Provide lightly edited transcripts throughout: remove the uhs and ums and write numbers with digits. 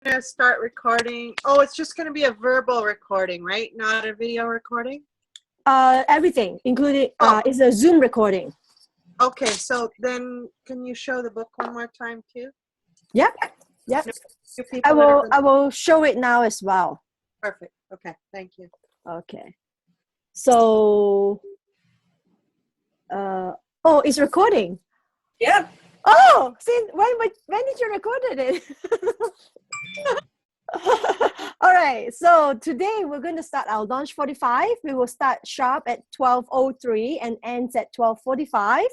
going to start recording. Oh, it's just going to be a verbal recording, right? Not a video recording? Everything, including it's a Zoom recording. Okay, so then can you show the book one more time too? Yep. I will show it now as well. Perfect. Okay, thank you. Okay. So, it's recording. Yeah. Oh, see, when did you record it? All right. So today we're going to start our Launch 45. We will start sharp at 12:03 and ends at 12:45.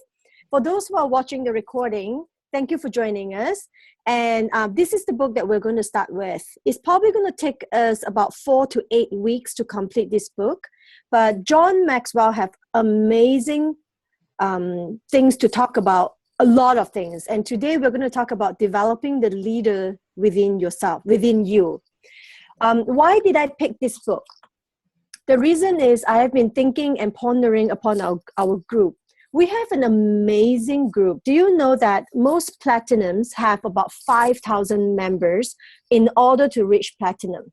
For those who are watching the recording, thank you for joining us. And this is the book that we're going to start with. It's probably going to take us about 4 to 8 weeks to complete this book. But John Maxwell have amazing things to talk about, a lot of things. And today we're going to talk about developing the leader within yourself, within you. Why did I pick this book? The reason is I have been thinking and pondering upon our group. We have an amazing group. Do you know that most platinums have about 5,000 members in order to reach platinum?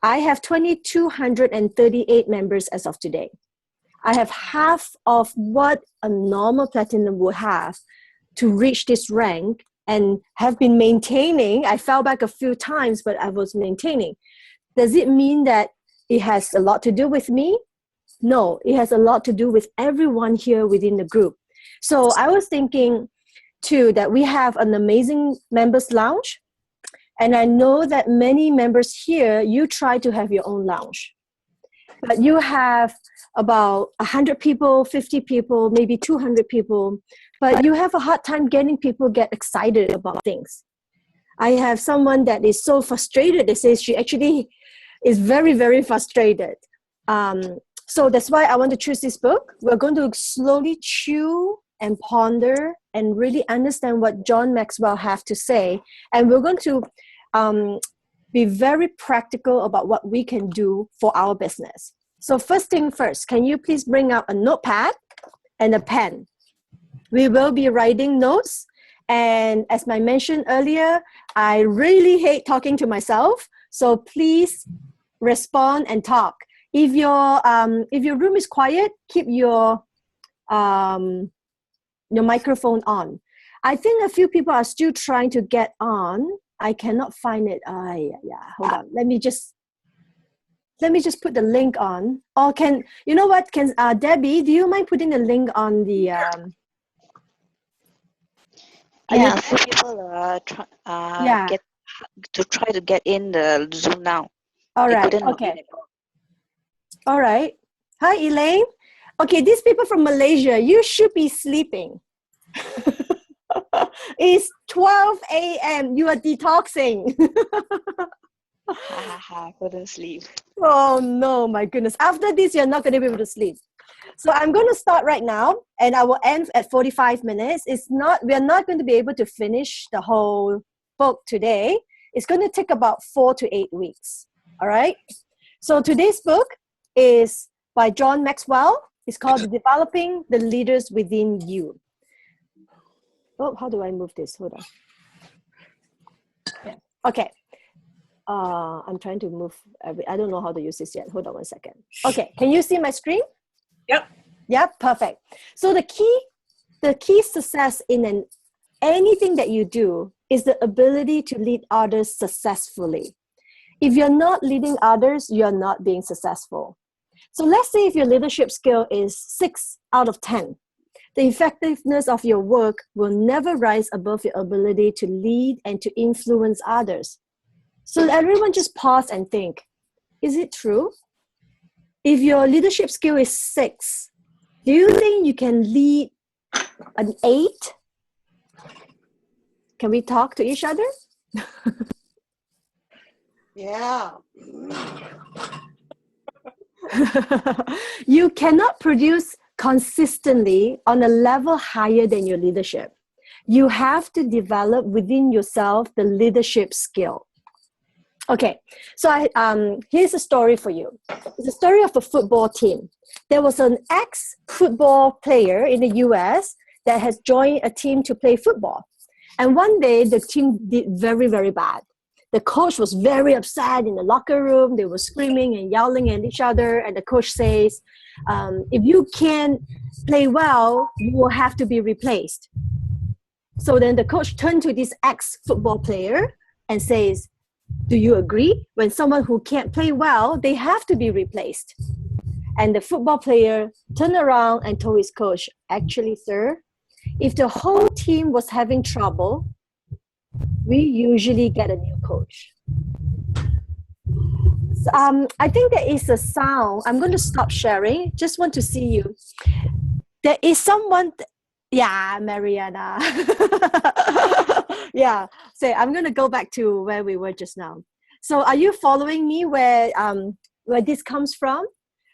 I have 2,238 members as of today. I have half of what a normal platinum would have to reach this rank and have been maintaining. I fell back a few times, but I was maintaining. Does it mean that it has a lot to do with me? No, it has a lot to do with everyone here within the group. So I was thinking too that we have an amazing members lounge. And I know that many members here, you try to have your own lounge. But you have about 100 people, 50 people, maybe 200 people. But you have a hard time getting people get excited about things. I have someone that is so frustrated. They say she actually is very, very frustrated. So that's why I want to choose this book. We're going to slowly chew and ponder and really understand what John Maxwell have to say. And we're going to be very practical about what we can do for our business. So first thing first, can you please bring out a notepad and a pen? We will be writing notes. And as I mentioned earlier, I really hate talking to myself. So please respond and talk. If your room is quiet, keep your microphone on. I think a few people are still trying to get on. I cannot find it. Hold on. Let me just put the link on. Or you know what? Debbie, do you mind putting the link on the? Yeah, a few people try to get in the Zoom now. All right. Okay. All right. Hi, Elaine. Okay, these people from Malaysia, you should be sleeping. It's 12 a.m. You are detoxing. I couldn't sleep. Oh, no, my goodness. After this, you're not going to be able to sleep. So I'm going to start right now, and I will end at 45 minutes. We're not going to be able to finish the whole book today. It's going to take about 4 to 8 weeks. All right? So today's book is by John Maxwell. It's called Developing the Leaders Within You. Oh, how do I move this? Hold on. Okay. I'm trying to move. I don't know how to use this yet. Hold on one second. Okay. Can you see my screen? Yep. Perfect. So the key success in anything that you do is the ability to lead others successfully. If you're not leading others, you're not being successful. So let's say if your leadership skill is 6 out of 10, the effectiveness of your work will never rise above your ability to lead and to influence others. So everyone just pause and think, is it true? If your leadership skill is 6, do you think you can lead an 8? Can we talk to each other? Yeah. You cannot produce consistently on a level higher than your leadership. You have to develop within yourself the leadership skill. Okay, so here's a story for you. It's a story of a football team. There was an ex-football player in the US that has joined a team to play football. And one day, the team did very, very bad. The coach was very upset in the locker room. They were screaming and yelling at each other. And the coach says, if you can't play well, you will have to be replaced. So then the coach turned to this ex-football player and says, do you agree? When someone who can't play well, they have to be replaced. And the football player turned around and told his coach, actually, sir, if the whole team was having trouble, we usually get a new coach. So, I think there is a sound. I'm going to stop sharing. Just want to see you. There is someone. Yeah, Mariana. Yeah. So I'm going to go back to where we were just now. So are you following me where this comes from?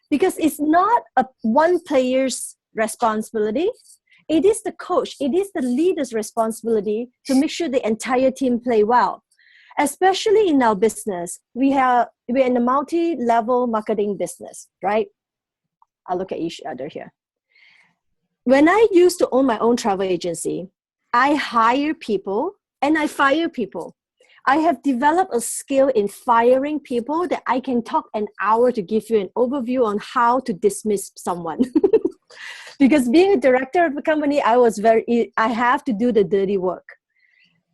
Because it's not one player's responsibility. It is the coach. It is the leader's responsibility to make sure the entire team play well. Especially in our business, we're in a multi-level marketing business, right? I'll look at each other here. When I used to own my own travel agency, I hire people and I fire people. I have developed a skill in firing people that I can talk an hour to give you an overview on how to dismiss someone. Because being a director of a company, I have to do the dirty work.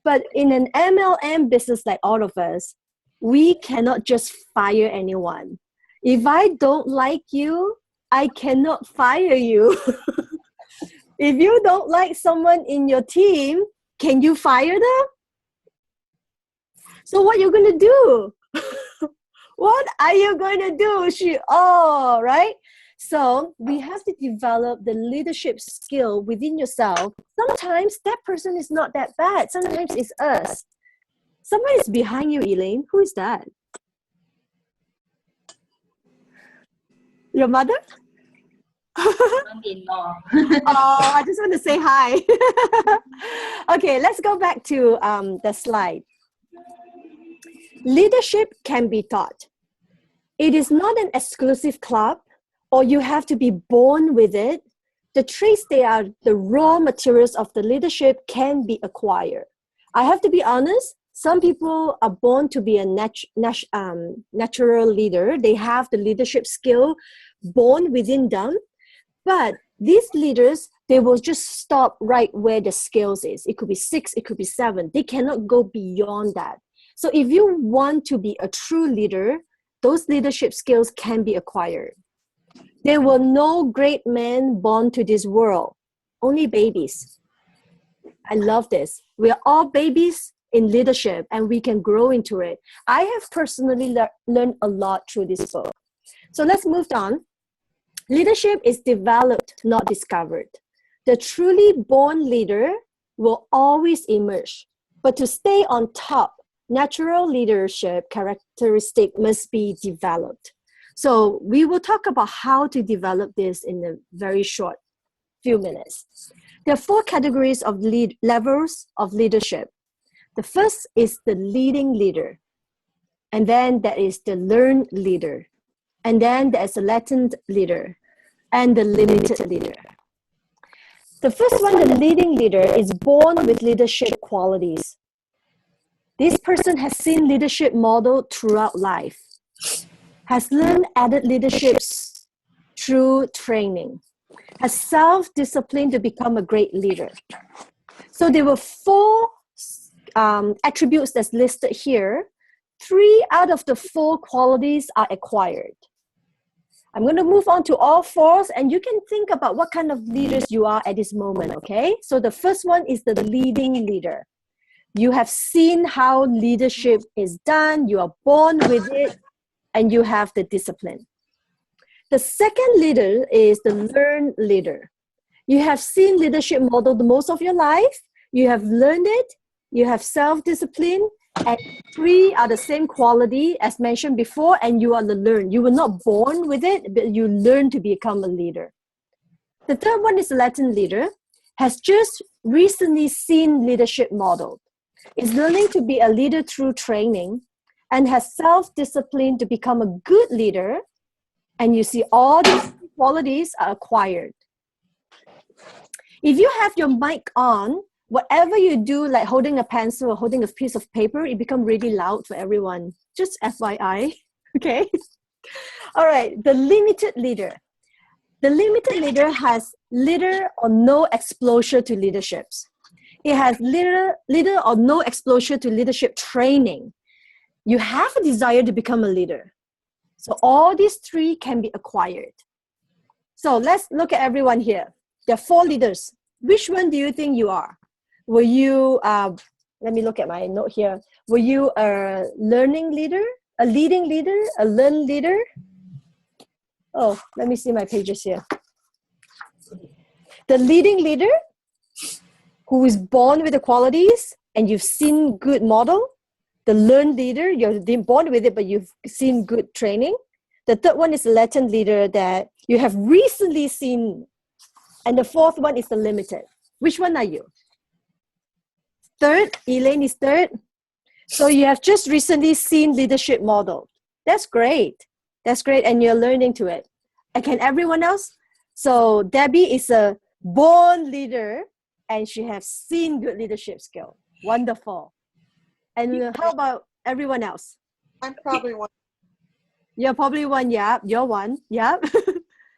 But in an MLM business like all of us, we cannot just fire anyone. If I don't like you, I cannot fire you. If you don't like someone in your team, can you fire them? So what are you going to do? What are you going to do? Right? So we have to develop the leadership skill within yourself. Sometimes that person is not that bad. Sometimes it's us. Someone is behind you, Elaine. Who is that? Your mother? Mom-in-law. Oh, I just want to say hi. Okay, let's go back to the slide. Leadership can be taught. It is not an exclusive club, or you have to be born with it. The traits, they are the raw materials of the leadership, can be acquired. I have to be honest, some people are born to be a natural leader. They have the leadership skill born within them. But these leaders, they will just stop right where the skills is. It could be 6, it could be 7. They cannot go beyond that. So if you want to be a true leader, those leadership skills can be acquired. There were no great men born to this world, only babies. I love this. We are all babies in leadership and we can grow into it. I have personally learned a lot through this book. So let's move on. Leadership is developed, not discovered. The truly born leader will always emerge. But to stay on top, natural leadership characteristic must be developed. So we will talk about how to develop this in a very short few minutes. There are 4 categories of levels of leadership. The first is the leading leader. And then there is the learned leader. And then there is a latent leader and the limited leader. The first one, the leading leader, is born with leadership qualities. This person has seen leadership modeled throughout life, has learned added leaderships through training, has self-discipline to become a great leader. So there were 4 attributes that's listed here. 3 out of the 4 qualities are acquired. I'm going to move on to all 4s, and you can think about what kind of leaders you are at this moment, okay? So the first one is the leading leader. You have seen how leadership is done, you are born with it, and you have the discipline. The second leader is the learned leader. You have seen leadership modeled most of your life, you have learned it, you have self-discipline, and 3 are the same quality as mentioned before, and you are the learned. You were not born with it, but you learn to become a leader. The third one is the latent leader, has just recently seen leadership modeled, is learning to be a leader through training, and has self-discipline to become a good leader, and you see all these qualities are acquired. If you have your mic on, whatever you do, like holding a pencil or holding a piece of paper, it becomes really loud for everyone. Just FYI, okay? All right, the limited leader. The limited leader has little or no exposure to leaderships. It has little or no exposure to leadership training. You have a desire to become a leader. So all these three can be acquired. So let's look at everyone here. There are 4 leaders. Which one do you think you are? Were you, let me look at my note here. Were you a learning leader, a leading leader, a learn leader? Oh, let me see my pages here. The leading leader, who is born with the qualities and you've seen good model. The learned leader, you've been born with it, but you've seen good training. The third one is the latent leader that you have recently seen. And the fourth one is the limited. Which one are you? Third, Elaine is third. So you have just recently seen leadership model. That's great. That's great. And you're learning to it. And can everyone else? So Debbie is a born leader and she has seen good leadership skill. Wonderful. And how about everyone else? I'm probably one. You're probably one, yeah. You're one, yeah.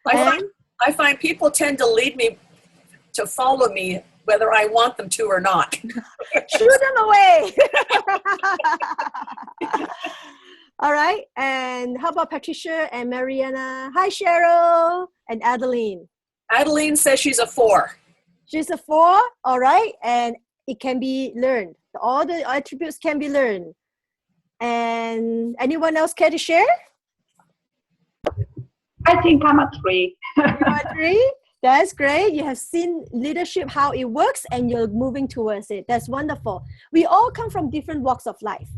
I find people tend to lead me to follow me whether I want them to or not. Shoot them away. All right. And how about Patricia and Mariana? Hi, Cheryl and Adeline. Adeline says she's a 4. She's a 4. All right. And it can be learned. All the attributes can be learned. And anyone else care to share? I think I'm a 3. You're a 3? That's great. You have seen leadership, how it works, and you're moving towards it. That's wonderful. We all come from different walks of life.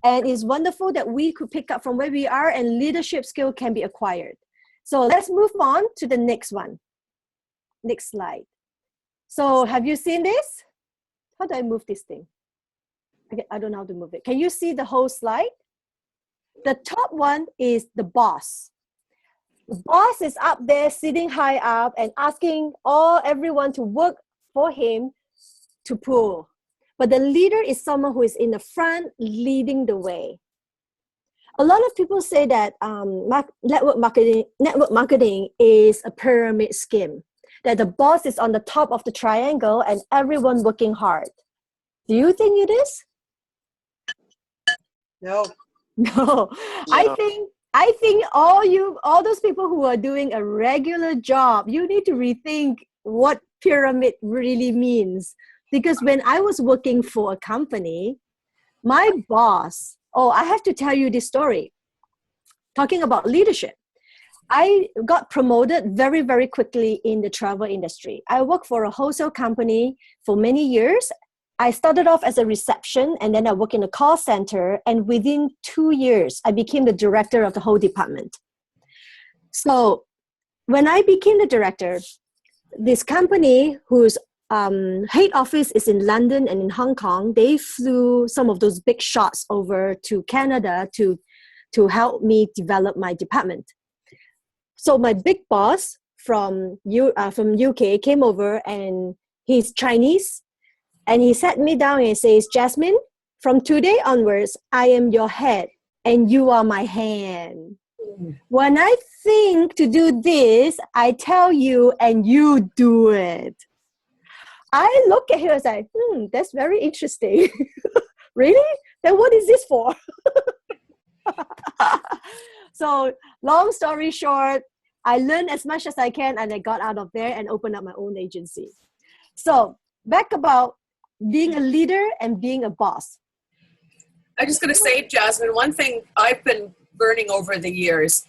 And it's wonderful that we could pick up from where we are and leadership skill can be acquired. So let's move on to the next one. Next slide. So have you seen this? How do I move this thing? Okay, I don't know how to move it. Can you see the whole slide? The top one is the boss. The boss is up there sitting high up and asking everyone to work for him to pull. But the leader is someone who is in the front leading the way. A lot of people say that network marketing is a pyramid scheme, that the boss is on the top of the triangle and everyone working hard. Do you think it is? No. No. I think all those people who are doing a regular job, you need to rethink what pyramid really means. Because when I was working for a company, my boss, I have to tell you this story. Talking about leadership, I got promoted very, very quickly in the travel industry. I worked for a wholesale company for many years. I started off as a reception and then I worked in a call center. And within 2 years, I became the director of the whole department. So when I became the director, this company whose head office is in London and in Hong Kong, they flew some of those big shots over to Canada to help me develop my department. So my big boss from UK came over and he's Chinese. And he sat me down and says, Jasmine, from today onwards, I am your head and you are my hand. When I think to do this, I tell you and you do it. I look at her and say, that's very interesting. Really? Then what is this for? So long story short, I learned as much as I can and I got out of there and opened up my own agency. So back about being a leader and being a boss. I'm just going to say, Jasmine, one thing I've been learning over the years,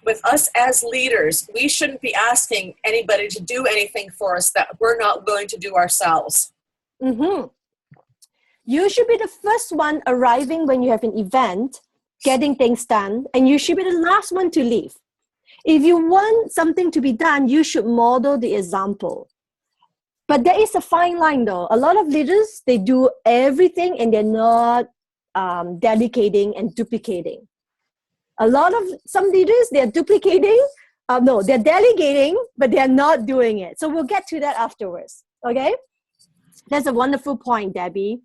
with us as leaders, we shouldn't be asking anybody to do anything for us that we're not willing to do ourselves. Mm-hmm. You should be the first one arriving when you have an event, getting things done, and you should be the last one to leave. If you want something to be done, you should model the example. But there is a fine line though. A lot of leaders, they do everything and they're not delegating and duplicating. Some leaders, they're duplicating. They're delegating, but they're not doing it. So we'll get to that afterwards, okay? That's a wonderful point, Debbie.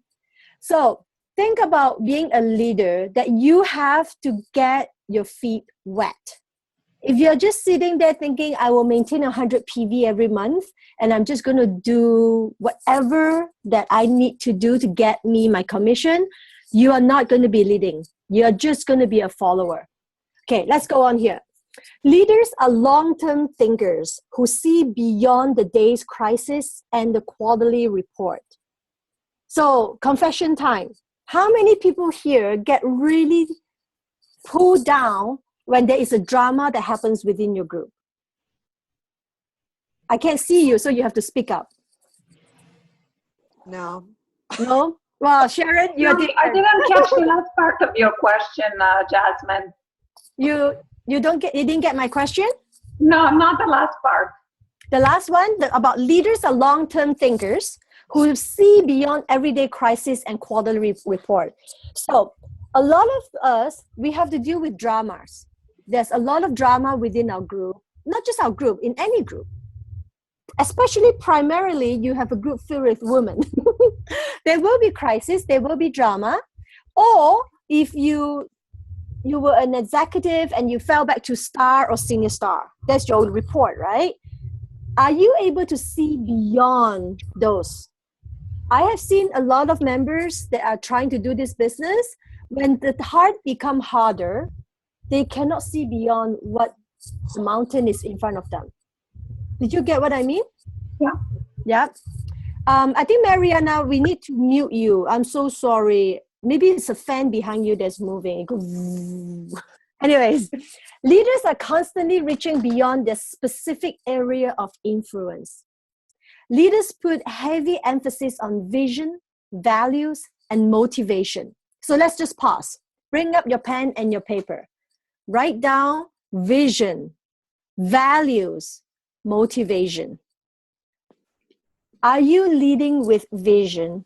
So think about being a leader that you have to get your feet wet. If you're just sitting there thinking, I will maintain 100 PV every month, and I'm just going to do whatever that I need to do to get me my commission, you are not going to be leading. You're just going to be a follower. Okay, let's go on here. Leaders are long-term thinkers who see beyond the day's crisis and the quarterly report. So, confession time. How many people here get really pulled down when there is a drama that happens within your group? I can't see you, so you have to speak up. No. No? Well, Sharon, No, I didn't catch the last part of your question, Jasmine. you didn't get my question? No, not the last part. The last one, about leaders are long-term thinkers who see beyond everyday crisis and quarterly report. So a lot of us, we have to deal with dramas. There's a lot of drama within our group, not just our group, in any group. Especially primarily, you have a group filled with women. There will be crisis, there will be drama. Or if you were an executive and you fell back to star or senior star, that's your report, right? Are you able to see beyond those? I have seen a lot of members that are trying to do this business. When the hard become harder, they cannot see beyond what the mountain is in front of them. Did you get what I mean? Yeah. Yeah. I think, Mariana, we need to mute you. I'm so sorry. Maybe it's a fan behind you that's moving. It goes. Anyways, leaders are constantly reaching beyond their specific area of influence. Leaders put heavy emphasis on vision, values, and motivation. So let's just pause. Bring up your pen and your paper. Write down vision, values, motivation. Are you leading with vision?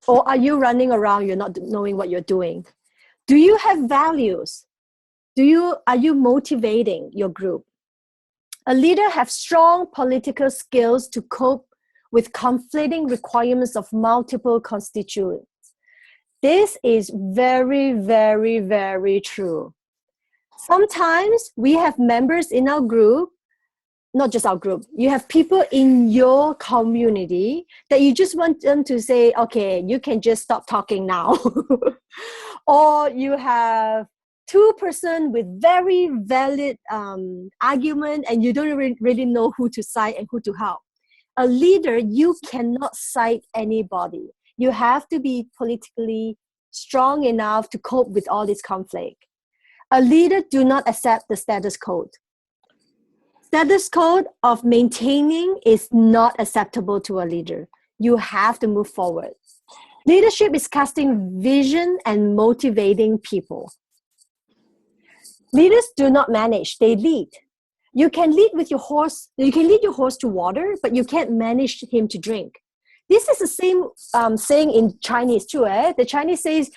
Or are you running around, you're not knowing what you're doing? Do you have values? Are you motivating your group? A leader has strong political skills to cope with conflicting requirements of multiple constituents. This is very, very, very true. Sometimes we have members in our group, not just our group, you have people in your community that you just want them to say, okay, you can just stop talking now. Or you have two person with very valid argument and you don't really know who to side and who to help. A leader, you cannot side anybody. You have to be politically strong enough to cope with all this conflict. A leader do not accept the status quo. Status quo of maintaining is not acceptable to a leader. You have to move forward. Leadership is casting vision and motivating people. Leaders do not manage, they lead. You can lead with your horse, you can lead your horse to water, but you can't manage him to drink. This is the same saying in Chinese too. The Chinese says,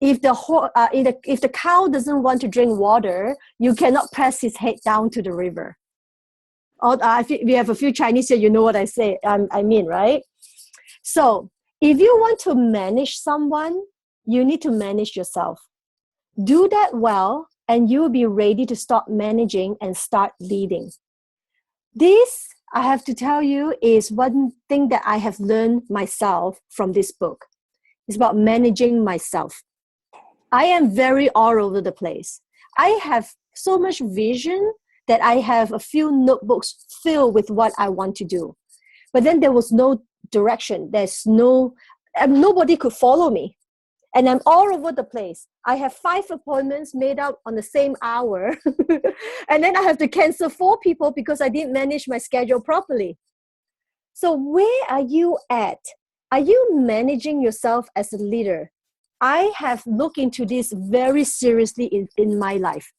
if the cow doesn't want to drink water, you cannot press his head down to the river. We have a few Chinese here, you know what I mean, right? So if you want to manage someone, you need to manage yourself. Do that well, and you will be ready to stop managing and start leading. This, I have to tell you, is one thing that I have learned myself from this book. It's about managing myself. I am very all over the place. I have so much vision that I have a few notebooks filled with what I want to do. But then there was no direction. Nobody could follow me. And I'm all over the place. I have 5 appointments made up on the same hour. And then I have to cancel 4 people because I didn't manage my schedule properly. So where are you at? Are you managing yourself as a leader? I have looked into this very seriously in my life.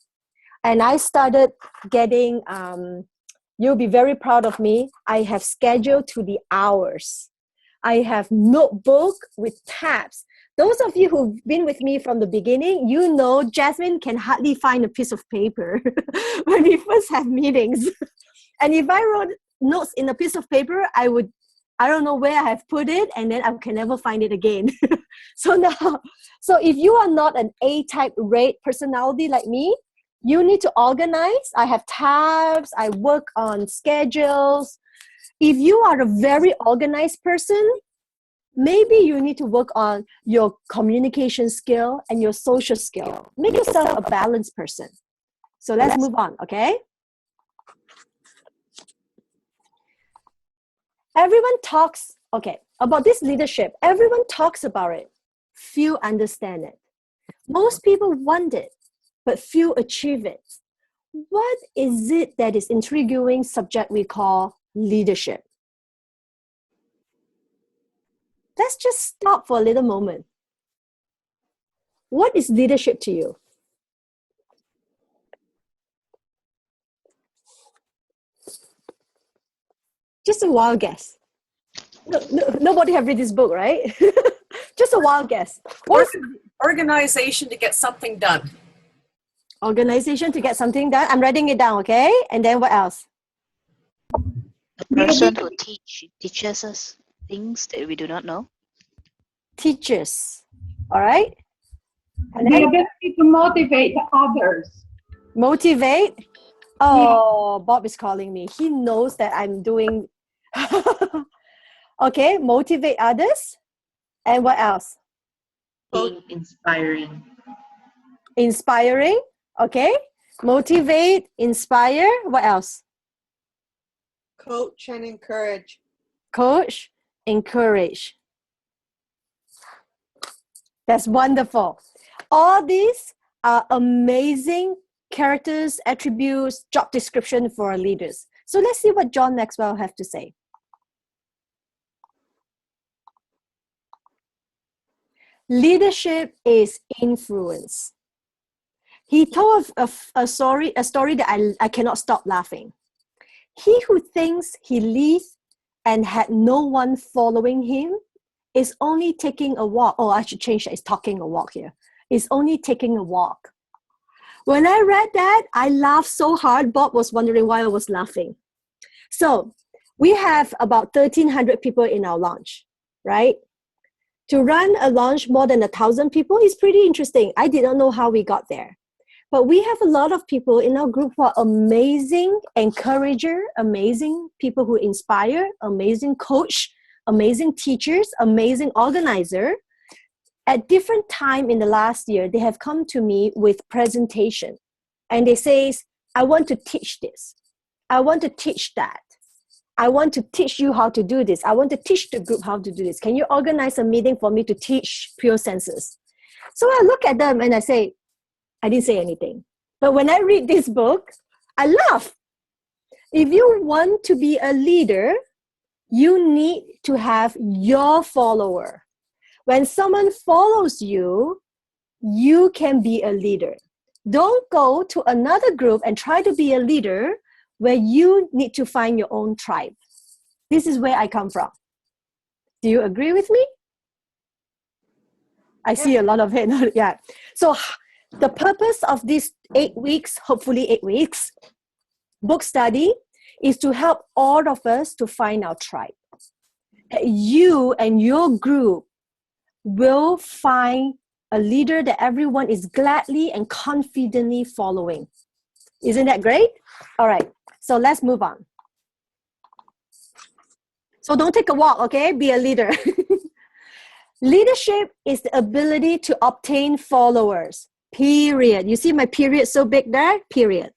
And I started getting, you'll be very proud of me. I have scheduled to the hours. I have notebook with tabs. Those of you who've been with me from the beginning, you know Jasmine can hardly find a piece of paper when we first have meetings. And if I wrote notes in a piece of paper, I would I don't know where I have put it, and then I can never find it again. So if you are not an A-type rate personality like me, you need to organize. I have tabs. I work on schedules. If you are a very organized person, maybe you need to work on your communication skill and your social skill. Make yourself a balanced person. So let's move on, okay? Everyone talks, about this leadership. Everyone talks about it. Few understand it. Most people want it, but few achieve it. What is it that is intriguing subject we call leadership? Let's just stop for a little moment. What is leadership to you? Just a wild guess. Nobody have read this book, right? Just a wild guess. Organization to get something done. Organization to get something done. I'm writing it down, okay? And then what else? A person who teaches us things that we do not know. Teachers. All right? And The then ability to motivate others. motivate. Oh, Bob is calling me. He knows that I'm doing... Okay, motivate others. And what else? Being inspiring. Inspiring. Okay. Motivate, inspire. What else? Coach and encourage. Coach, encourage. That's wonderful. All these are amazing characters, attributes, job description for our leaders. So let's see what John Maxwell have to say. Leadership is influence. He told a story that I cannot stop laughing. He who thinks he leads and had no one following him is only taking a walk. Oh, I should change that. It's talking a walk here. Is only taking a walk. When I read that, I laughed so hard. Bob was wondering why I was laughing. So we have about 1,300 people in our launch, right? To run a launch more than 1,000 people is pretty interesting. I did not know how we got there. But we have a lot of people in our group who are amazing encourager, amazing people who inspire, amazing coach, amazing teachers, amazing organizer. At different time in the last year, they have come to me with presentation. And they say, I want to teach this. I want to teach that. I want to teach you how to do this. I want to teach the group how to do this. Can you organize a meeting for me to teach pure senses? So I look at them and I say, I didn't say anything. But when I read this book, I laugh. If you want to be a leader, you need to have your follower. When someone follows you, you can be a leader. Don't go to another group and try to be a leader where you need to find your own tribe. This is where I come from. Do you agree with me? I see a lot of it. Yeah. So the purpose of these 8 weeks, hopefully 8 weeks, book study is to help all of us to find our tribe. You and your group will find a leader that everyone is gladly and confidently following. Isn't that great? All right. So let's move on. So don't take a walk, okay? Be a leader. Leadership is the ability to obtain followers. Period. You see my period so big there? Period.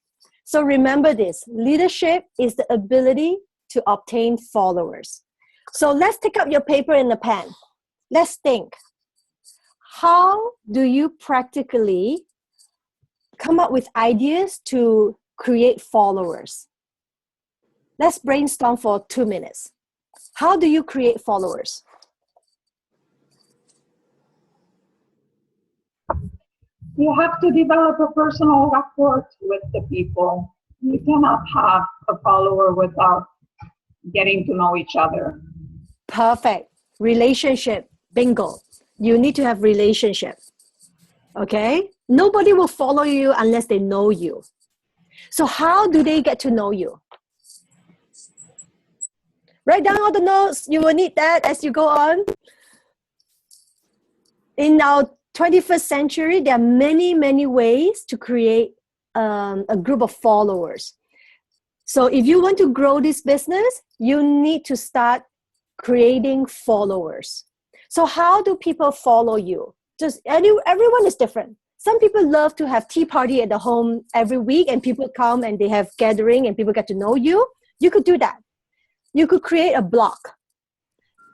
So remember this. Leadership is the ability to obtain followers. So let's take up your paper and a pen. Let's think. How do you practically come up with ideas to create followers? Let's brainstorm for 2 minutes. How do you create followers? You have to develop a personal rapport with the people. You cannot have a follower without getting to know each other. Perfect. Relationship. Bingo. You need to have relationship. Okay? Nobody will follow you unless they know you. So how do they get to know you? Write down all the notes. You will need that as you go on. In our 21st century, there are many, many ways to create a group of followers. So if you want to grow this business, you need to start creating followers. So how do people follow you? Everyone is different. Some people love to have tea party at the home every week and people come and they have gathering and people get to know you. You could do that. You could create a blog.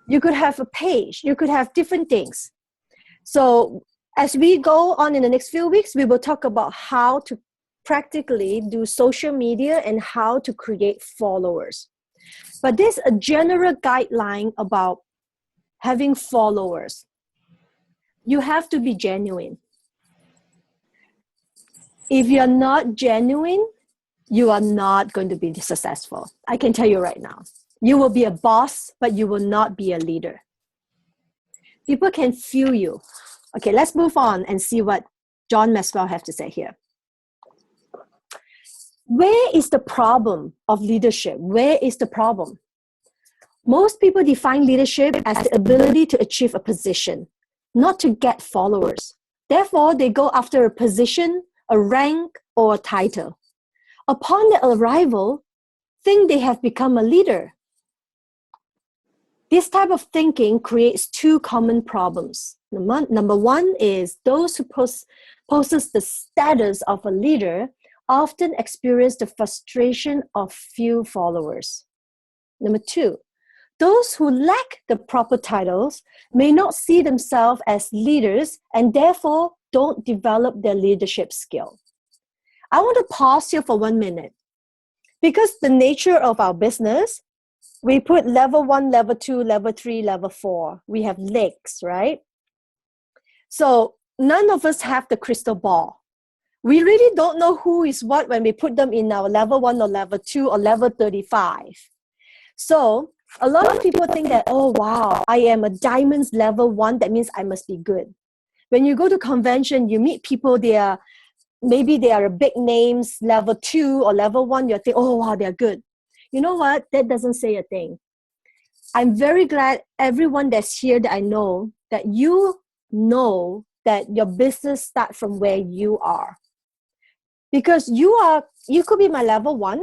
You could have a page. You could have different things. So as we go on in the next few weeks, we will talk about how to practically do social media and how to create followers. But there's a general guideline about having followers. You have to be genuine. If you're not genuine, you are not going to be successful. I can tell you right now. You will be a boss, but you will not be a leader. People can feel you. Okay, let's move on and see what John Maxwell has to say here. Where is the problem of leadership? Where is the problem? Most people define leadership as the ability to achieve a position, not to get followers. Therefore, they go after a position, a rank, or a title. Upon their arrival, think they have become a leader. This type of thinking creates two common problems. Number one is those who possess the status of a leader often experience the frustration of few followers. Number two, those who lack the proper titles may not see themselves as leaders and therefore don't develop their leadership skill. I want to pause here for 1 minute. Because the nature of our business, we put level 1, level 2, level 3, level 4. We have legs, right? So none of us have the crystal ball. We really don't know who is what when we put them in our level 1 or level 2 or level 35. So a lot of people think that, oh, wow, I am a diamonds level 1. That means I must be good. When you go to convention, you meet people, maybe they are big names, level 2 or level 1. You think, oh, wow, they're good. You know what? That doesn't say a thing. I'm very glad everyone that's here that I know, that you know that your business starts from where you are. Because you could be my level 1,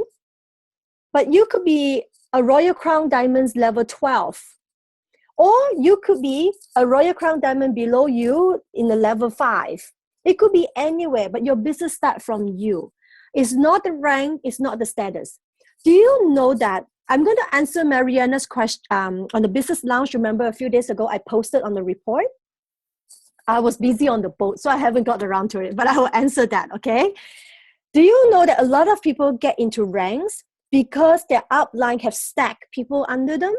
but you could be a Royal Crown Diamonds level 12. Or you could be a Royal Crown Diamond below you in the level 5. It could be anywhere, but your business starts from you. It's not the rank, it's not the status. Do you know that? I'm going to answer Mariana's question on the Business Lounge. Remember a few days ago, I posted on the report. I was busy on the boat, so I haven't got around to it, but I will answer that, okay? Do you know that a lot of people get into ranks because their upline have stacked people under them?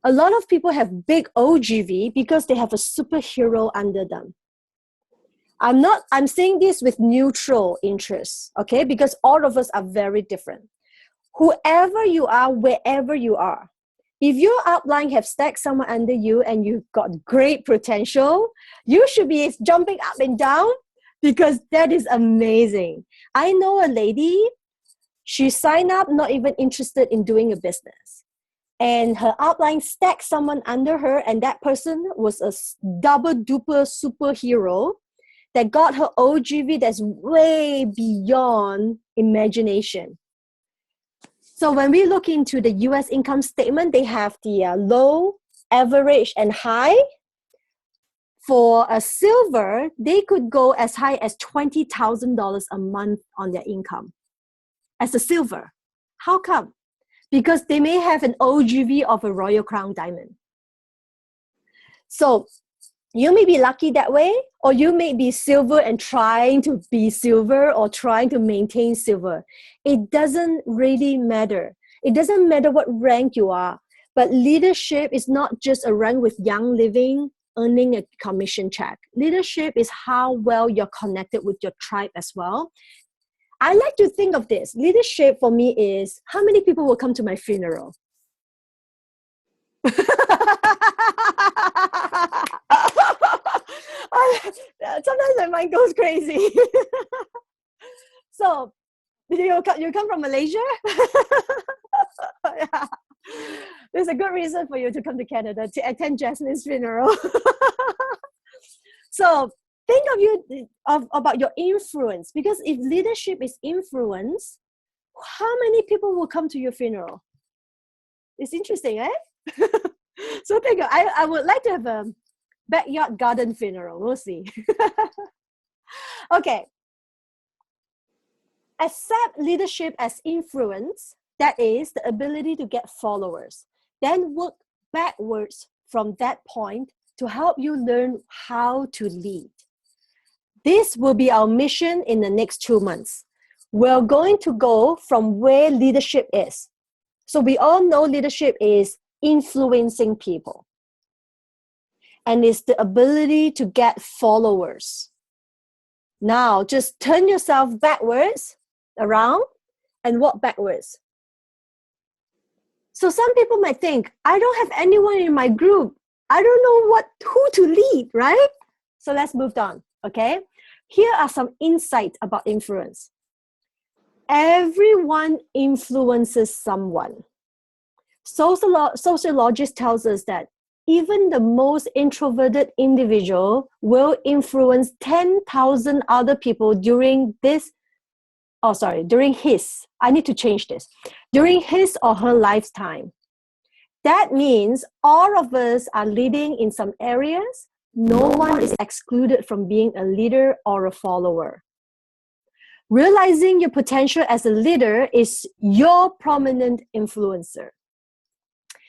A lot of people have big OGV because they have a superhero under them. I'm saying this with neutral interest, okay? Because all of us are very different. Whoever you are, wherever you are, if your upline have stacked someone under you and you've got great potential, you should be jumping up and down because that is amazing. I know a lady, she signed up not even interested in doing a business. And her upline stacked someone under her, and that person was a double duper superhero that got her OGV that's way beyond imagination. So when we look into the US income statement, they have the low, average, and high. For a silver, they could go as high as $20,000 a month on their income as a silver. How come? Because they may have an OGV of a Royal Crown Diamond. So you may be lucky that way, or you may be silver and trying to be silver or trying to maintain silver. It doesn't really matter. It doesn't matter what rank you are, but leadership is not just a rank with Young Living earning a commission check. Leadership is how well you're connected with your tribe as well. I like to think of this. Leadership for me is how many people will come to my funeral? Sometimes my mind goes crazy. So, you come from Malaysia? Yeah. There's a good reason for you to come to Canada to attend Jasmine's funeral. So think about your influence, because if leadership is influence, how many people will come to your funeral? It's interesting, eh? So think I would like to have a backyard garden funeral. We'll see. Okay. Accept leadership as influence, that is the ability to get followers. Then work backwards from that point to help you learn how to lead. This will be our mission in the next 2 months. We're going to go from where leadership is. So we all know leadership is influencing people. And it's the ability to get followers. Now, just turn yourself backwards, around, and walk backwards. So some people might think, I don't have anyone in my group. I don't know who to lead, right? So let's move on, okay? Here are some insights about influence. Everyone influences someone. Sociologists tells us that even the most introverted individual will influence 10,000 other people during his or her lifetime. That means all of us are leading in some areas. No one is excluded from being a leader or a follower. Realizing your potential as a leader is your prominent influencer.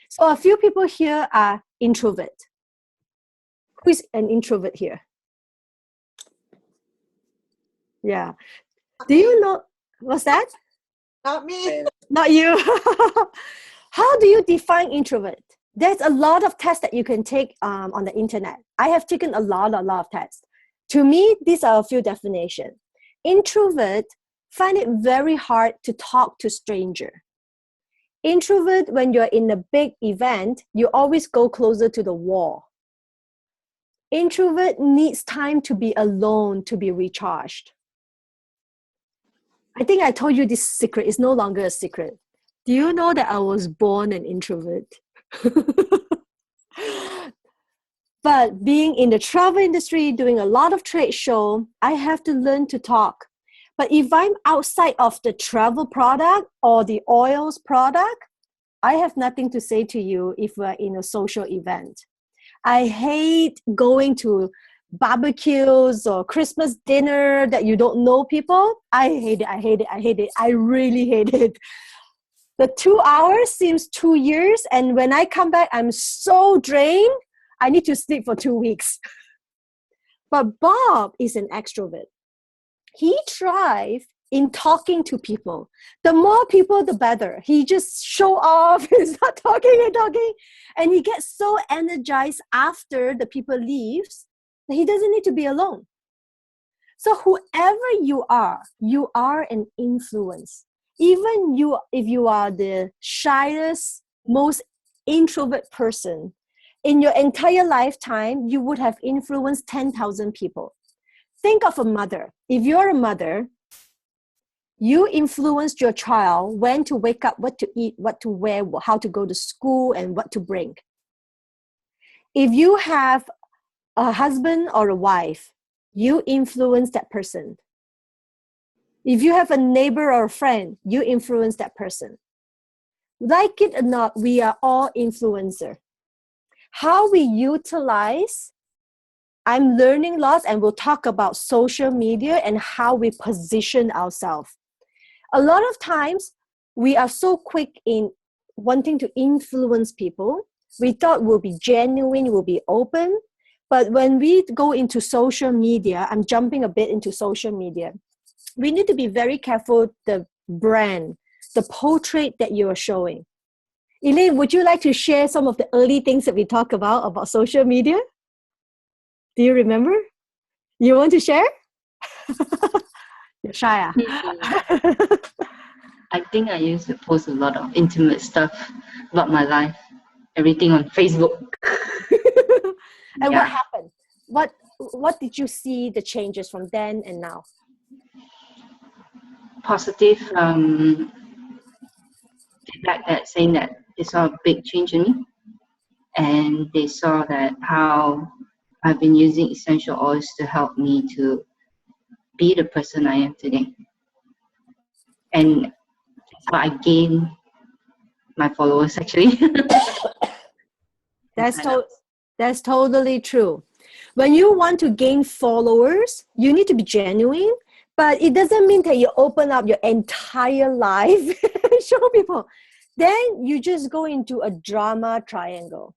So a few people here are introvert. Who is an introvert here? Yeah. Do you know, what's that? Not me. Not you. How do you define introvert? There's a lot of tests that you can take on the internet. I have taken a lot of tests. To me, these are a few definitions. Introvert find it very hard to talk to stranger. Introvert, when you're in a big event, you always go closer to the wall. Introvert needs time to be alone to be recharged. I think I told you this secret. It's no longer a secret. Do you know that I was born an introvert? But being in the travel industry, doing a lot of trade show, I have to learn to talk. But if I'm outside of the travel product or the oils product, I have nothing to say to you if we're in a social event. I hate going to barbecues or Christmas dinner that you don't know people. I hate it. I really hate it. The 2 hours seems 2 years, and when I come back, I'm so drained. I need to sleep for 2 weeks. But Bob is an extrovert. He thrives in talking to people. The more people, the better. He just show off, he's not talking, and he gets so energized after the people leaves that he doesn't need to be alone. So whoever you are an influence. Even if you are the shyest, most introvert person, in your entire lifetime, you would have influenced 10,000 people. Think of a mother. If you're a mother, you influenced your child when to wake up, what to eat, what to wear, how to go to school, and what to bring. If you have a husband or a wife, you influence that person. If you have a neighbor or a friend, you influence that person. Like it or not, we are all influencers. How we utilize, I'm learning lots, and we'll talk about social media and how we position ourselves. A lot of times, we are so quick in wanting to influence people. We thought we'll be genuine, we'll be open. But when we go into social media, I'm jumping a bit into social media. We need to be very careful the brand, the portrait that you are showing. Elaine, would you like to share some of the early things that we talk about social media? Do you remember? You want to share? You're shy, I think I used to post a lot of intimate stuff about my life, everything on Facebook. And Yeah. what happened? What did you see the changes from then and now? Positive feedback that saying that they saw a big change in me, and they saw that how I've been using essential oils to help me to be the person I am today. And that's how I gain my followers actually. That's totally true. When you want to gain followers, you need to be genuine, but it doesn't mean that you open up your entire life and show people. Then you just go into a drama triangle.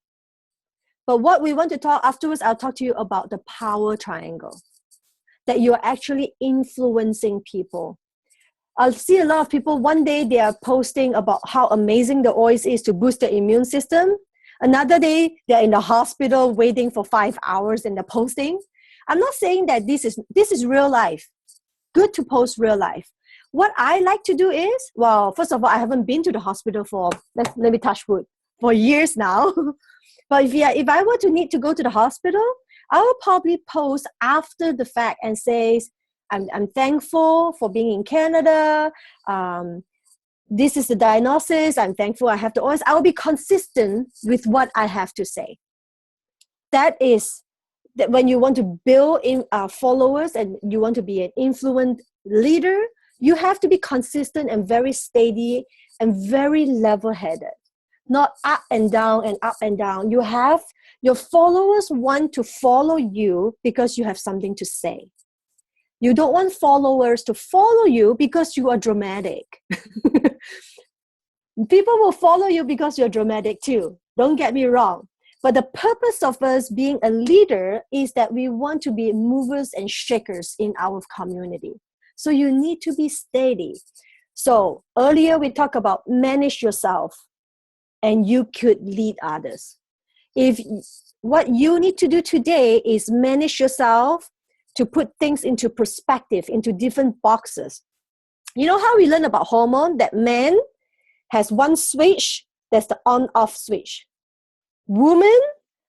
But what we want to talk afterwards, I'll talk to you about the power triangle, that you're actually influencing people. I'll see a lot of people, one day they are posting about how amazing the oils is to boost the immune system. Another day, they're in the hospital waiting for 5 hours and they're posting. I'm not saying that this is real life. Good to post real life. What I like to do is, well, first of all, I haven't been to the hospital for, let me touch wood, for years now. But if I were to need to go to the hospital, I will probably post after the fact and say, I'm thankful for being in Canada. This is the diagnosis. I'm thankful I have the oils. I will be consistent with what I have to say. That is that when you want to build in followers and you want to be an influent leader, you have to be consistent and very steady and very level-headed. Not up and down and up and down. Your followers want to follow you because you have something to say. You don't want followers to follow you because you are dramatic. People will follow you because you're dramatic too. Don't get me wrong. But the purpose of us being a leader is that we want to be movers and shakers in our community. So you need to be steady. So earlier we talked about manage yourself and you could lead others. If what you need to do today is manage yourself to put things into perspective, into different boxes. You know how we learn about hormone? That man has one switch, that's the on-off switch. Woman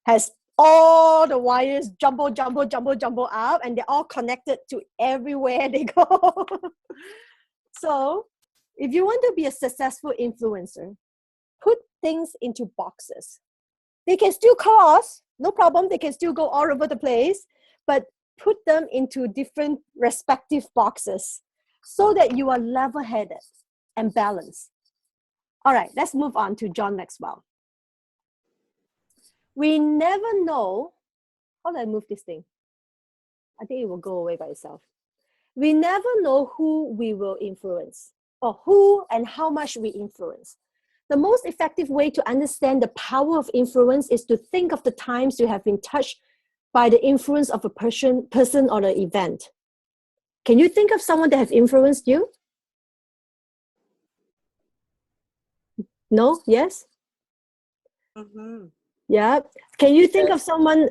has all the wires jumbo up, and they're all connected to everywhere they go. So if you want to be a successful influencer, put things into boxes. They can still cross, no problem. They can still go all over the place, but put them into different respective boxes so that you are level-headed and balanced. All right, let's move on to John Maxwell. We never know, how do I move this thing? I think it will go away by itself. We never know who we will influence or who and how much we influence. The most effective way to understand the power of influence is to think of the times you have been touched by the influence of a person or an event. Can you think of someone that has influenced you? No? Yes? Mm-hmm. Yeah. Can you think of someone,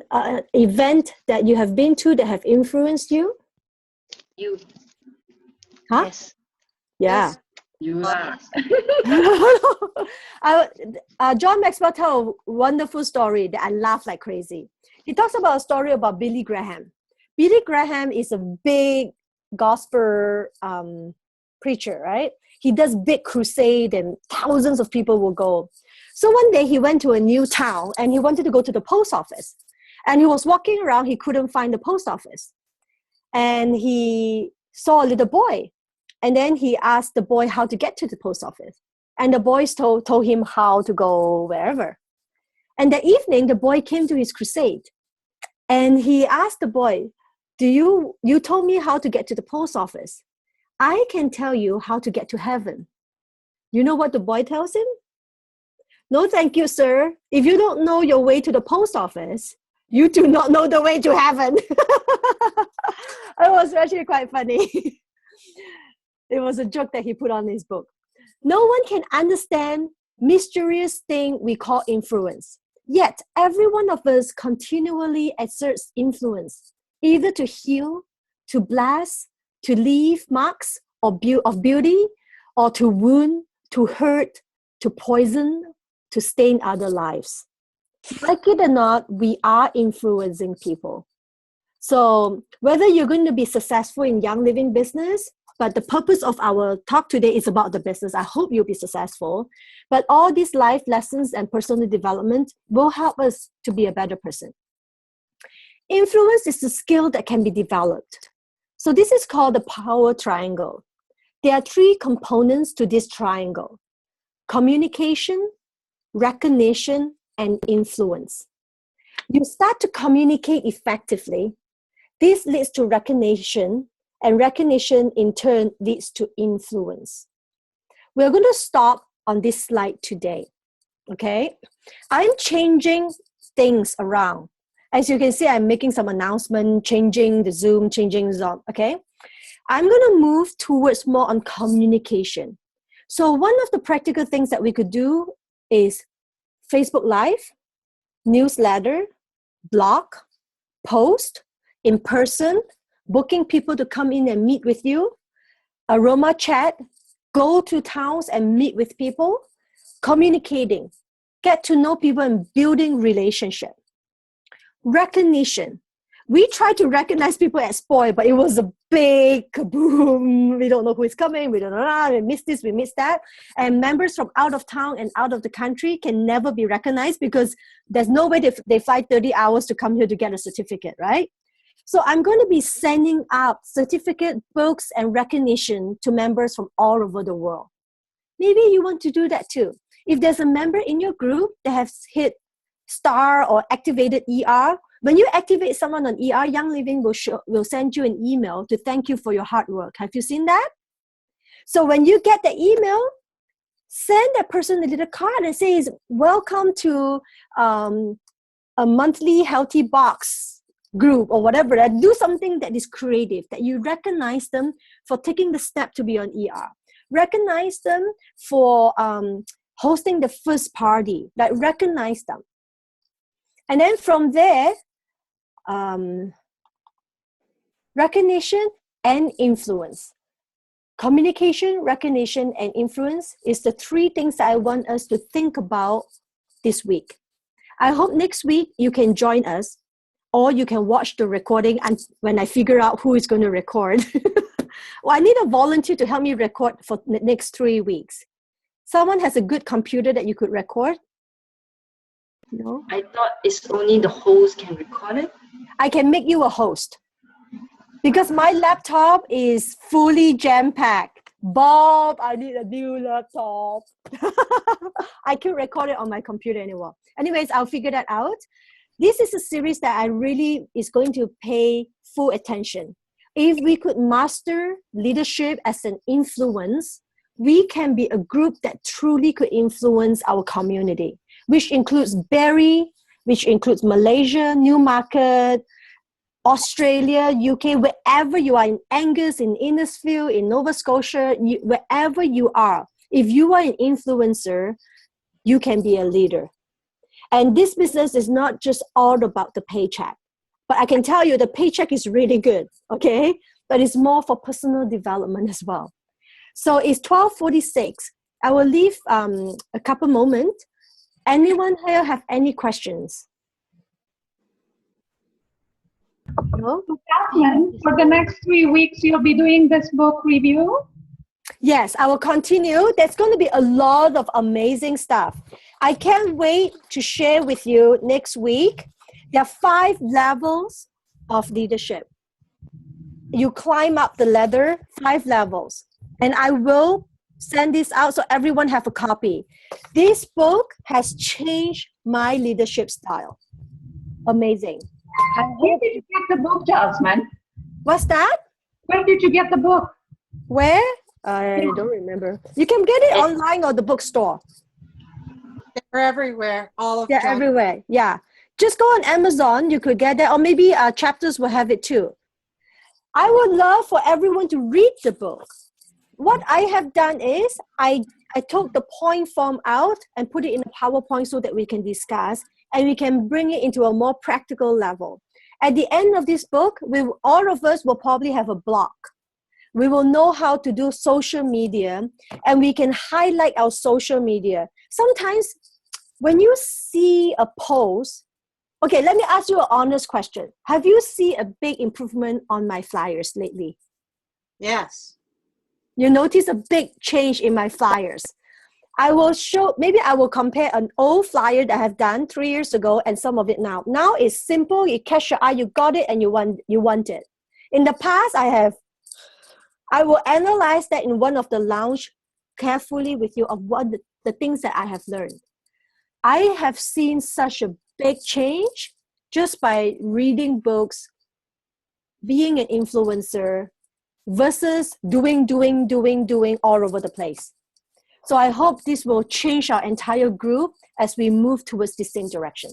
event that you have been to that have influenced you? You. Huh? Yes. Yeah. You are. John Maxwell tells a wonderful story that I laugh like crazy. He talks about a story about Billy Graham. Billy Graham is a big gospel preacher, right? He does big crusade and thousands of people will go. So one day he went to a new town and he wanted to go to the post office. And he was walking around, he couldn't find the post office. And he saw a little boy. And then he asked the boy how to get to the post office. And the boys told him how to go wherever. And that evening, the boy came to his crusade. And he asked the boy, you told me how to get to the post office. I can tell you how to get to heaven. You know what the boy tells him? No, thank you, sir. If you don't know your way to the post office, you do not know the way to heaven. It was actually quite funny. It was a joke that he put on his book. No one can understand mysterious thing we call influence. Yet, every one of us continually exerts influence, either to heal, to bless, to leave marks of beauty, or to wound, to hurt, to poison, to stain other lives. Like it or not, we are influencing people. So whether you're going to be successful in Young Living business but the purpose of our talk today is about the business. I hope you'll be successful. But all these life lessons and personal development will help us to be a better person. Influence is a skill that can be developed. So this is called the power triangle. There are 3 components to this triangle: communication, recognition, and influence. You start to communicate effectively. This leads to recognition, and recognition in turn leads to influence. We're going to stop on this slide today, okay? I'm changing things around. As you can see, I'm making some announcement, changing the Zoom, okay? I'm going to move towards more on communication. So one of the practical things that we could do is Facebook Live, newsletter, blog, post, in person, booking people to come in and meet with you, aroma chat, go to towns and meet with people, communicating, get to know people and building relationship. Recognition. We try to recognize people at SPOIL, but it was a big kaboom. We don't know who is coming. We don't know. We missed this, we missed that. And members from out of town and out of the country can never be recognized because there's no way they fly 30 hours to come here to get a certificate, right? So I'm going to be sending out certificate, books, and recognition to members from all over the world. Maybe you want to do that too. If there's a member in your group that has hit star or activated ER, when you activate someone on ER, Young Living will send you an email to thank you for your hard work. Have you seen that? So when you get the email, send that person a little card and say, welcome to a monthly healthy box group or whatever. Do something that is creative, that you recognize them for taking the step to be on ER. Recognize them for hosting the first party, like recognize them. And then from there, recognition and influence. Communication, recognition, and influence is the 3 things that I want us to think about this week. I hope next week you can join us, or you can watch the recording and when I figure out who is going to record. Well, I need a volunteer to help me record for the next 3 weeks. Someone has a good computer that you could record? No? I thought it's only the host can record it. I can make you a host because my laptop is fully jam-packed. Bob, I need a new laptop. I can't record it on my computer anymore. Anyways, I'll figure that out. This is a series that I really is going to pay full attention. If we could master leadership as an influence, we can be a group that truly could influence our community, which includes Barrie, which includes Malaysia, Newmarket, Australia, UK, wherever you are, in Angus, in Innisfield, in Nova Scotia, wherever you are. If you are an influencer, you can be a leader. And this business is not just all about the paycheck. But I can tell you the paycheck is really good, okay? But it's more for personal development as well. So it's 12:46. I will leave a couple moments. Anyone here have any questions? No? Jasmine, for the next 3 weeks, you'll be doing this book review? Yes, I will continue. There's going to be a lot of amazing stuff. I can't wait to share with you next week. There are 5 levels of leadership. You climb up the ladder, 5 levels. And I will send this out so everyone have a copy. This book has changed my leadership style. Amazing. Where did you get the book, Jasmine? What's that? Where did you get the book? Where? I don't remember. You can get it online or the bookstore. They're everywhere. All of They're them. everywhere. Yeah. Just go on Amazon. You could get that. Or maybe Chapters will have it too. I would love for everyone to read the book. What I have done is I took the point form out and put it in a PowerPoint so that we can discuss and we can bring it into a more practical level. At the end of this book, all of us will probably have a blog. We will know how to do social media and we can highlight our social media. Sometimes when you see a post, okay, let me ask you an honest question. Have you seen a big improvement on my flyers lately? Yes. You notice a big change in my flyers. I will show, maybe I will compare an old flyer that I have done 3 years ago and some of it now. Now it's simple, you catch your eye, you got it, and you want it. In the past, I will analyze that in one of the lounge carefully with you of what the things that I have learned. I have seen such a big change just by reading books, being an influencer, versus doing all over the place. So I hope this will change our entire group as we move towards the same direction.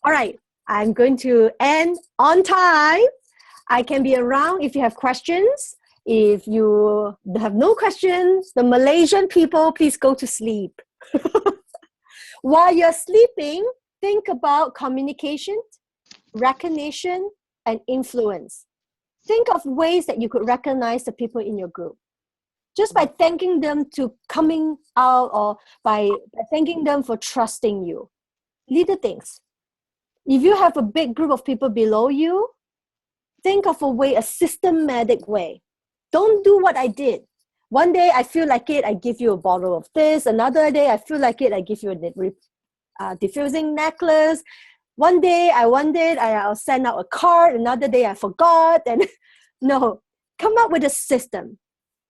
All right, I'm going to end on time. I can be around if you have questions. If you have no questions, the Malaysian people, please go to sleep. While you're sleeping, think about communication, recognition, and influence. Think of ways that you could recognize the people in your group. Just by thanking them to coming out or by thanking them for trusting you. Little things. If you have a big group of people below you, think of a way, a systematic way. Don't do what I did. One day I feel like it, I give you a bottle of this. Another day I feel like it, I give you a diffusing necklace. One day I wanted, I'll send out a card. Another day I forgot. And no, come up with a system.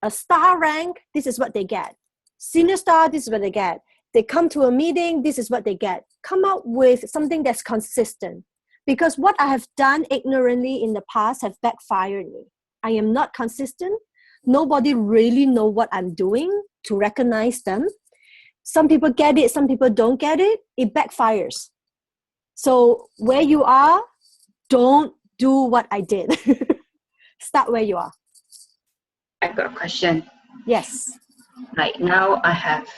A star rank, this is what they get. Senior star, this is what they get. They come to a meeting, this is what they get. Come up with something that's consistent. Because what I have done ignorantly in the past have backfired me. I am not consistent. Nobody really know what I'm doing to recognize them. Some people get it, some people don't get it. It backfires. So where you are, don't do what I did. Start where you are. I got a question. Yes. Like now I have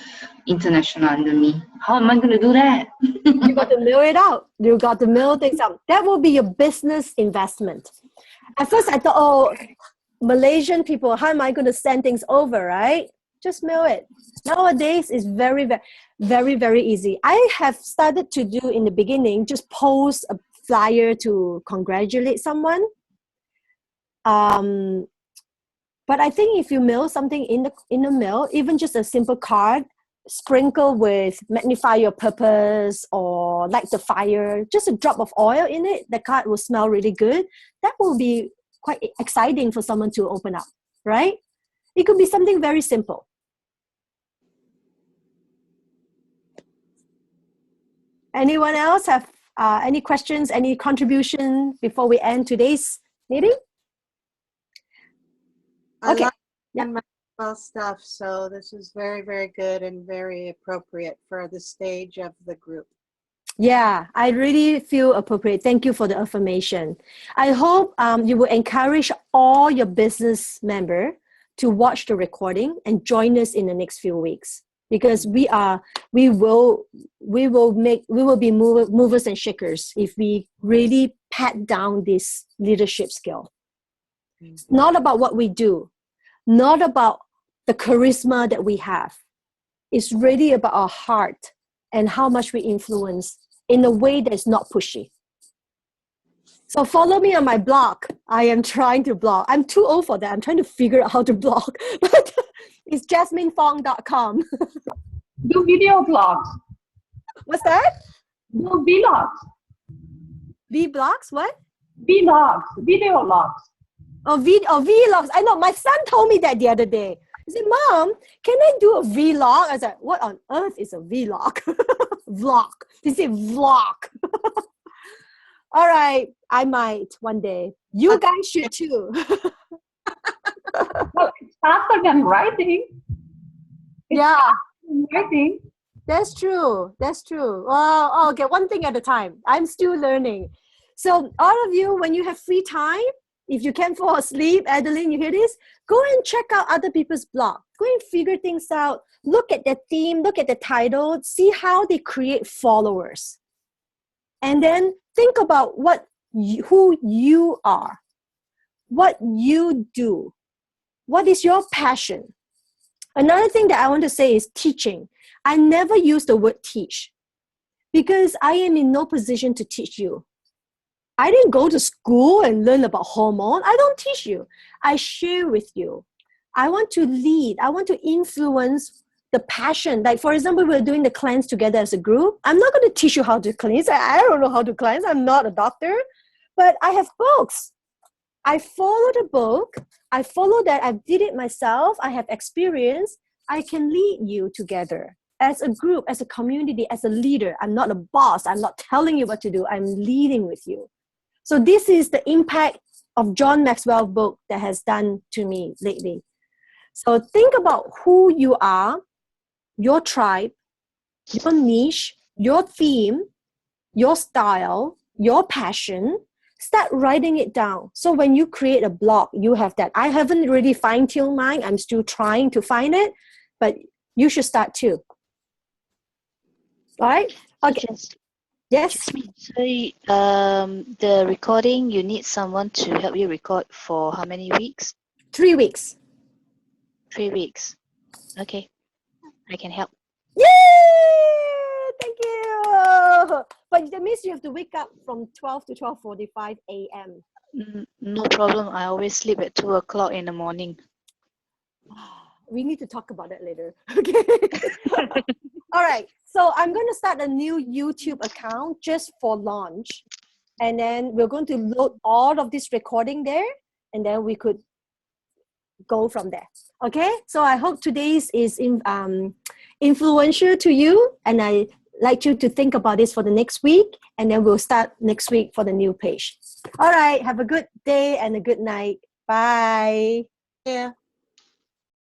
international under me. How am I going to do that? You got to mail it out. You got to mail things out. That will be your business investment. At first I thought, oh, Malaysian people, how am I going to send things over, right? Just mail it. Nowadays, it's very, very, very easy. I have started to do in the beginning, just post a flyer to congratulate someone. But I think if you mail something in the mail, even just a simple card, sprinkle with magnify your purpose or light the fire, just a drop of oil in it, the card will smell really good. That will be quite exciting for someone to open up, right? It could be something very simple. Anyone else have any questions, any contribution before we end today's meeting? Okay. I like Maxwell stuff, so this is very, very good and very appropriate for the stage of the group. Yeah, I really feel appropriate. Thank you for the affirmation. I hope you will encourage all your business members to watch the recording and join us in the next few weeks, because we will be movers and shakers if we really pat down this leadership skill. It's not about what we do, not about the charisma that we have. It's really about our heart and how much we influence in a way that's not pushy. So follow me on my blog. I am trying to blog. I'm too old for that. I'm trying to figure out how to blog. But it's jasminefong.com. Do video vlogs. What's that? Do vlogs. V-blogs? What? Vlogs. Video logs. Oh, vlogs. I know. My son told me that the other day. He said, Mom, can I do a vlog? I was like, what on earth is a vlog? Vlog. He said vlog. All right. I might one day. You guys should too. Well, it's faster than writing. It's Yeah. faster than writing. That's true. That's true. Oh, okay. One thing at a time. I'm still learning. So all of you, when you have free time, if you can fall asleep, Adeline, you hear this? Go and check out other people's blog. Go and figure things out. Look at the theme. Look at the title. See how they create followers. And then think about who you are. What you do. What is your passion? Another thing that I want to say is teaching. I never use the word teach because I am in no position to teach you. I didn't go to school and learn about hormone. I don't teach you. I share with you. I want to lead. I want to influence the passion. Like, for example, we're doing the cleanse together as a group. I'm not going to teach you how to cleanse. I don't know how to cleanse. I'm not a doctor. But I have books. I follow the book. I follow that. I did it myself. I have experience. I can lead you together as a group, as a community, as a leader. I'm not a boss. I'm not telling you what to do. I'm leading with you. So this is the impact of John Maxwell book that has done to me lately. So think about who you are, your tribe, your niche, your theme, your style, your passion. Start writing it down. So when you create a blog, you have that. I haven't really fine-tuned mine. I'm still trying to find it, but you should start too. All right? Okay. Yes? Jasmine, so the recording, you need someone to help you record for how many weeks? 3 weeks. 3 weeks. Okay, I can help. Yay! Thank you. But that means you have to wake up from 12 to 12:45 a.m. No problem. I always sleep at 2 o'clock in the morning. We need to talk about that later. Okay. All right. So I'm going to start a new YouTube account just for launch. And then we're going to load all of this recording there. And then we could go from there. Okay. So I hope today's is influential to you. And I like you to think about this for the next week. And then we'll start next week for the new page. All right. Have a good day and a good night. Bye. Yeah.